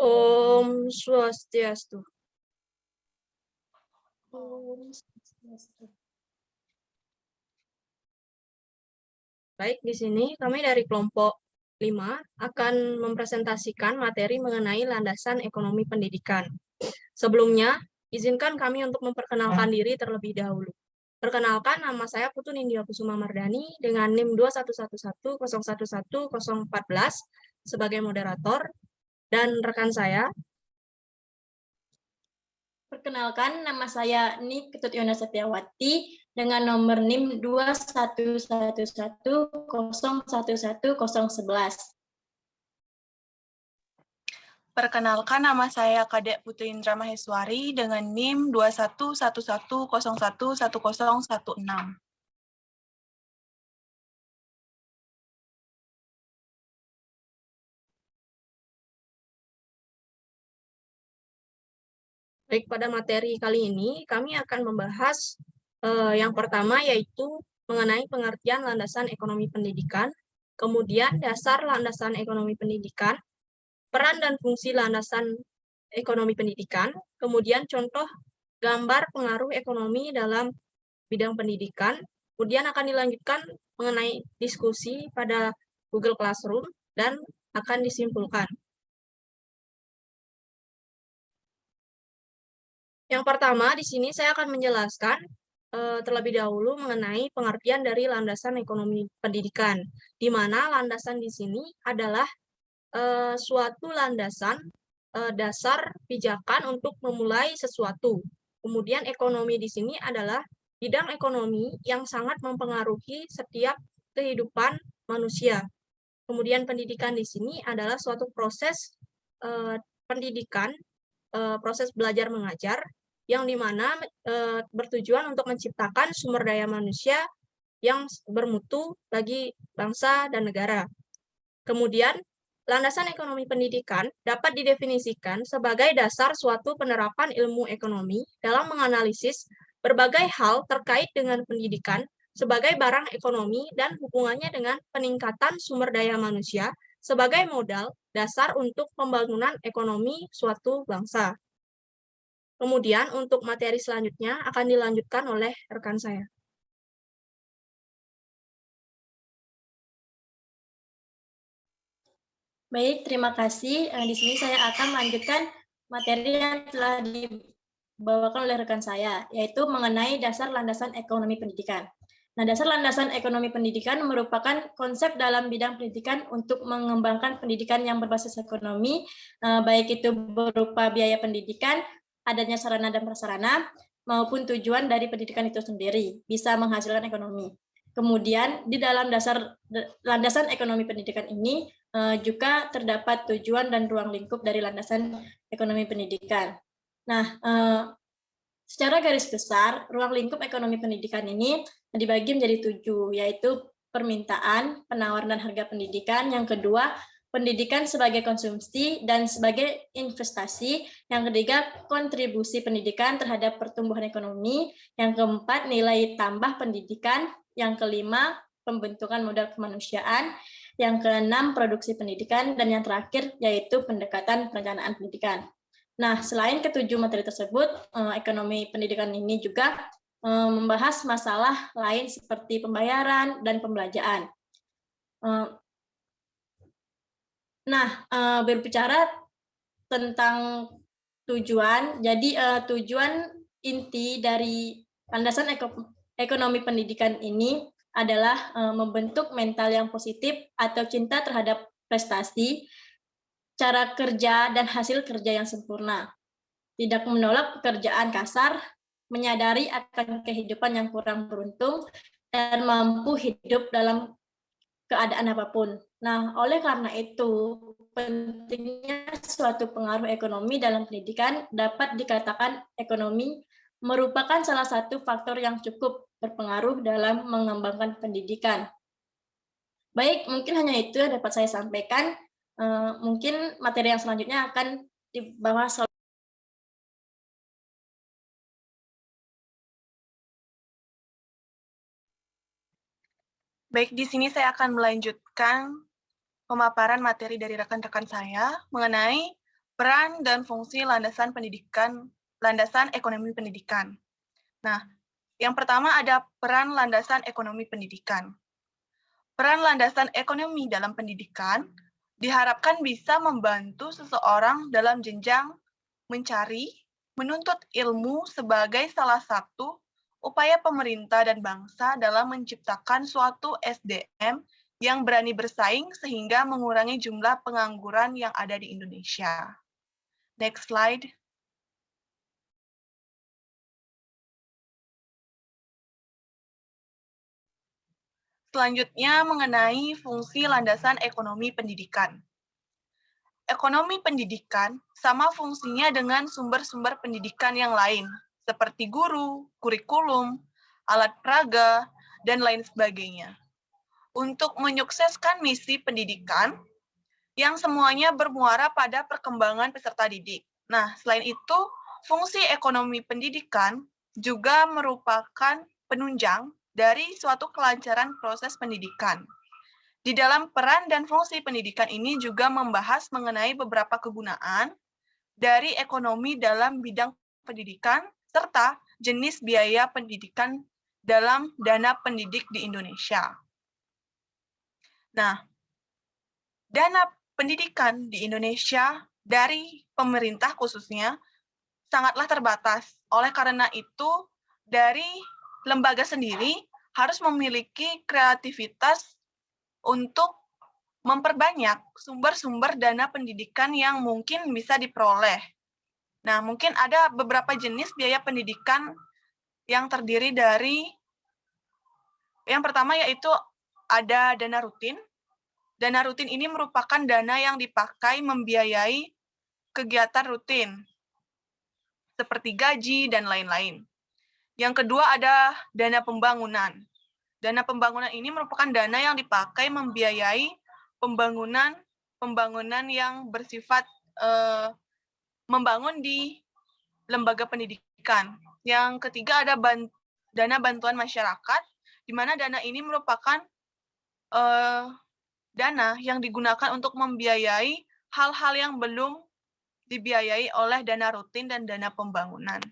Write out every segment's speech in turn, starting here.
Om Swastiastu. Baik, di sini kami dari kelompok 5 akan mempresentasikan materi mengenai landasan ekonomi pendidikan. Sebelumnya, izinkan kami untuk memperkenalkan diri terlebih dahulu. Perkenalkan, nama saya Putu Nindya Kusuma Mardani dengan NIM 21110110014 sebagai moderator, dan rekan saya. Perkenalkan, nama saya Nik Ketut Yona Setiawati dengan nomor NIM 21110110011. Perkenalkan, nama saya Kadek Putri Indra Maheswari dengan NIM 21110111016. Baik, pada materi kali ini kami akan membahas yang pertama yaitu mengenai pengertian landasan ekonomi pendidikan, kemudian dasar landasan ekonomi pendidikan, peran dan fungsi landasan ekonomi pendidikan, kemudian contoh gambar pengaruh ekonomi dalam bidang pendidikan, kemudian akan dilanjutkan mengenai diskusi pada Google Classroom, dan akan disimpulkan. Yang pertama, di sini saya akan menjelaskan terlebih dahulu mengenai pengertian dari landasan ekonomi pendidikan, di mana landasan di sini adalah suatu landasan dasar pijakan untuk memulai sesuatu. Kemudian ekonomi di sini adalah bidang ekonomi yang sangat mempengaruhi setiap kehidupan manusia. Kemudian pendidikan di sini adalah suatu proses pendidikan, proses belajar mengajar, yang dimana bertujuan untuk menciptakan sumber daya manusia yang bermutu bagi bangsa dan negara. Kemudian, landasan ekonomi pendidikan dapat didefinisikan sebagai dasar suatu penerapan ilmu ekonomi dalam menganalisis berbagai hal terkait dengan pendidikan sebagai barang ekonomi dan hubungannya dengan peningkatan sumber daya manusia sebagai modal dasar untuk pembangunan ekonomi suatu bangsa. Kemudian untuk materi selanjutnya akan dilanjutkan oleh rekan saya. Baik, terima kasih. Di sini saya akan melanjutkan materi yang telah dibawakan oleh rekan saya, yaitu mengenai dasar landasan ekonomi pendidikan. Nah, dasar landasan ekonomi pendidikan merupakan konsep dalam bidang pendidikan untuk mengembangkan pendidikan yang berbasis ekonomi, baik itu berupa biaya pendidikan, adanya sarana dan prasarana, maupun tujuan dari pendidikan itu sendiri, bisa menghasilkan ekonomi. Kemudian, di dalam dasar landasan ekonomi pendidikan ini juga terdapat tujuan dan ruang lingkup dari landasan ekonomi pendidikan. Nah, secara garis besar, ruang lingkup ekonomi pendidikan ini dibagi menjadi 7, yaitu permintaan, penawaran dan harga pendidikan. Yang kedua, pendidikan sebagai konsumsi dan sebagai investasi. Yang ketiga, kontribusi pendidikan terhadap pertumbuhan ekonomi. Yang keempat, nilai tambah pendidikan. Yang kelima, pembentukan modal kemanusiaan. Yang keenam, produksi pendidikan. Dan yang terakhir, yaitu pendekatan perencanaan pendidikan. Nah, selain ketujuh materi tersebut, ekonomi pendidikan ini juga membahas masalah lain seperti pembayaran dan pembelanjaan. Nah, berbicara tentang tujuan, jadi tujuan inti dari landasan ekonomi pendidikan ini adalah membentuk mental yang positif atau cinta terhadap prestasi, cara kerja dan hasil kerja yang sempurna, tidak menolak pekerjaan kasar, menyadari akan kehidupan yang kurang beruntung, dan mampu hidup dalam keadaan apapun. Nah, oleh karena itu, pentingnya suatu pengaruh ekonomi dalam pendidikan dapat dikatakan ekonomi merupakan salah satu faktor yang cukup berpengaruh dalam mengembangkan pendidikan. Baik, mungkin hanya itu yang dapat saya sampaikan. Mungkin materi yang selanjutnya akan dibahas. Baik, di sini saya akan melanjutkan pemaparan materi dari rekan-rekan saya mengenai peran dan fungsi landasan ekonomi pendidikan. Nah, yang pertama ada peran landasan ekonomi pendidikan. Peran landasan ekonomi dalam pendidikan diharapkan bisa membantu seseorang dalam jenjang mencari, menuntut ilmu sebagai salah satu upaya pemerintah dan bangsa dalam menciptakan suatu SDM yang berani bersaing sehingga mengurangi jumlah pengangguran yang ada di Indonesia. Next slide. Selanjutnya mengenai fungsi landasan ekonomi pendidikan. Ekonomi pendidikan sama fungsinya dengan sumber-sumber pendidikan yang lain, seperti guru, kurikulum, alat peraga, dan lain sebagainya. Untuk menyukseskan misi pendidikan, yang semuanya bermuara pada perkembangan peserta didik. Nah, selain itu, fungsi ekonomi pendidikan juga merupakan penunjang dari suatu kelancaran proses pendidikan. Di dalam peran dan fungsi pendidikan ini juga membahas mengenai beberapa kegunaan dari ekonomi dalam bidang pendidikan, serta jenis biaya pendidikan dalam dana pendidik di Indonesia. Nah, dana pendidikan di Indonesia dari pemerintah khususnya sangatlah terbatas. Oleh karena itu, dari lembaga sendiri harus memiliki kreativitas untuk memperbanyak sumber-sumber dana pendidikan yang mungkin bisa diperoleh. Nah, mungkin ada beberapa jenis biaya pendidikan yang terdiri dari, yang pertama yaitu ada dana rutin. Dana rutin ini merupakan dana yang dipakai membiayai kegiatan rutin, seperti gaji dan lain-lain. Yang kedua ada dana pembangunan. Dana pembangunan ini merupakan dana yang dipakai membiayai pembangunan yang bersifat membangun di lembaga pendidikan. Yang ketiga ada dana bantuan masyarakat, di mana dana ini merupakan dana yang digunakan untuk membiayai hal-hal yang belum dibiayai oleh dana rutin dan dana pembangunan.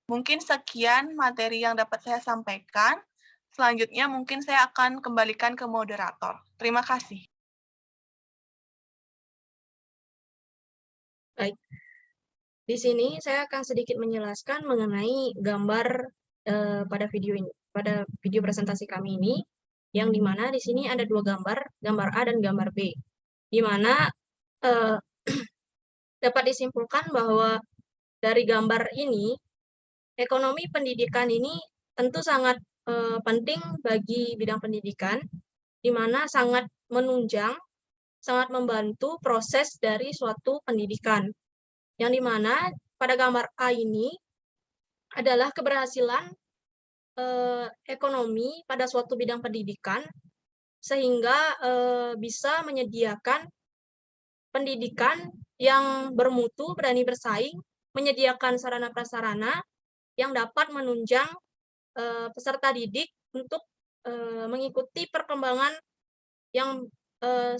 Mungkin sekian materi yang dapat saya sampaikan. Selanjutnya mungkin saya akan kembalikan ke moderator. Terima kasih. Baik. Di sini saya akan sedikit menjelaskan mengenai gambar pada video presentasi kami ini, yang dimana di sini ada dua gambar, gambar A dan gambar B, di mana dapat disimpulkan bahwa dari gambar ini, ekonomi pendidikan ini tentu sangat penting bagi bidang pendidikan, di mana sangat menunjang, sangat membantu proses dari suatu pendidikan. Yang dimana pada gambar A ini adalah keberhasilan ekonomi pada suatu bidang pendidikan, sehingga bisa menyediakan pendidikan yang bermutu, berani bersaing, menyediakan sarana-prasarana yang dapat menunjang peserta didik untuk mengikuti perkembangan yang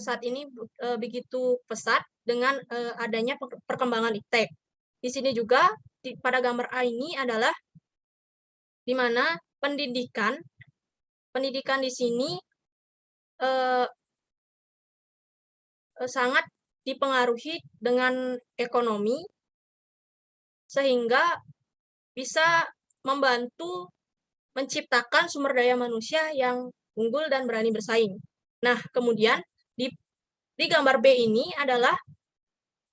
saat ini begitu pesat dengan adanya perkembangan iptek. Di sini juga pada gambar A ini adalah di mana pendidikan di sini sangat dipengaruhi dengan ekonomi, sehingga bisa membantu menciptakan sumber daya manusia yang unggul dan berani bersaing. Nah, kemudian di gambar B ini adalah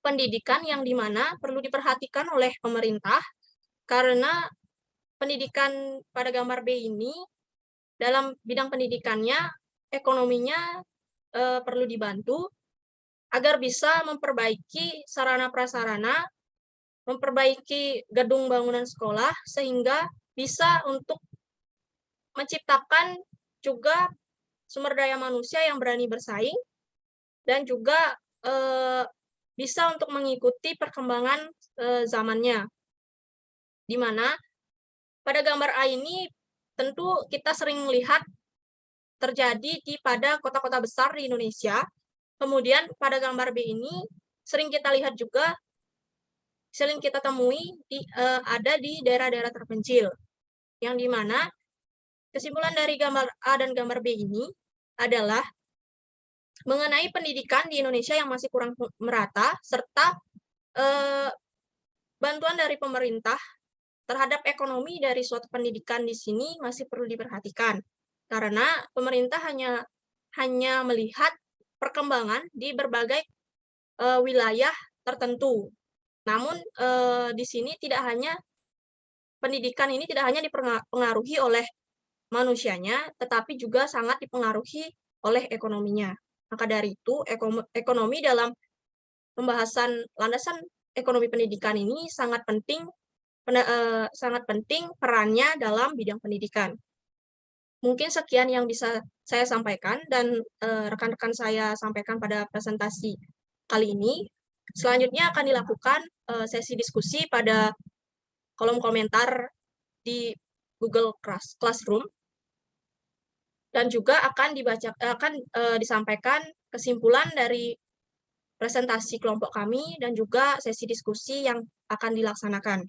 pendidikan yang dimana perlu diperhatikan oleh pemerintah, karena pendidikan pada gambar B ini dalam bidang pendidikannya, ekonominya perlu dibantu agar bisa memperbaiki sarana-prasarana, memperbaiki gedung bangunan sekolah, sehingga bisa untuk menciptakan juga sumber daya manusia yang berani bersaing, dan juga bisa untuk mengikuti perkembangan zamannya. Di mana pada gambar A ini tentu kita sering melihat terjadi pada kota-kota besar di Indonesia. Kemudian pada gambar B ini sering kita lihat juga sering kita temui ada di daerah-daerah terpencil, yang dimana kesimpulan dari gambar A dan gambar B ini adalah mengenai pendidikan di Indonesia yang masih kurang merata, serta bantuan dari pemerintah terhadap ekonomi dari suatu pendidikan di sini masih perlu diperhatikan. Karena pemerintah hanya melihat perkembangan di berbagai wilayah tertentu. Namun di sini pendidikan ini tidak hanya dipengaruhi oleh manusianya, tetapi juga sangat dipengaruhi oleh ekonominya. Maka dari itu, ekonomi dalam pembahasan landasan ekonomi pendidikan ini sangat penting perannya dalam bidang pendidikan. Mungkin sekian yang bisa saya sampaikan dan rekan-rekan saya sampaikan pada presentasi kali ini. Selanjutnya akan dilakukan sesi diskusi pada kolom komentar di Google Classroom, dan juga akan disampaikan kesimpulan dari presentasi kelompok kami dan juga sesi diskusi yang akan dilaksanakan.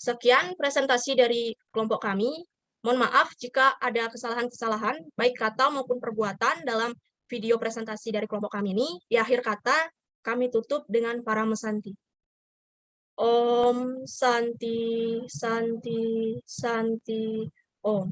Sekian presentasi dari kelompok kami. Mohon maaf jika ada kesalahan-kesalahan, baik kata maupun perbuatan dalam video presentasi dari kelompok kami ini. Di akhir kata, kami tutup dengan Parama Santi. Om Santi, Santi, Santi, Om.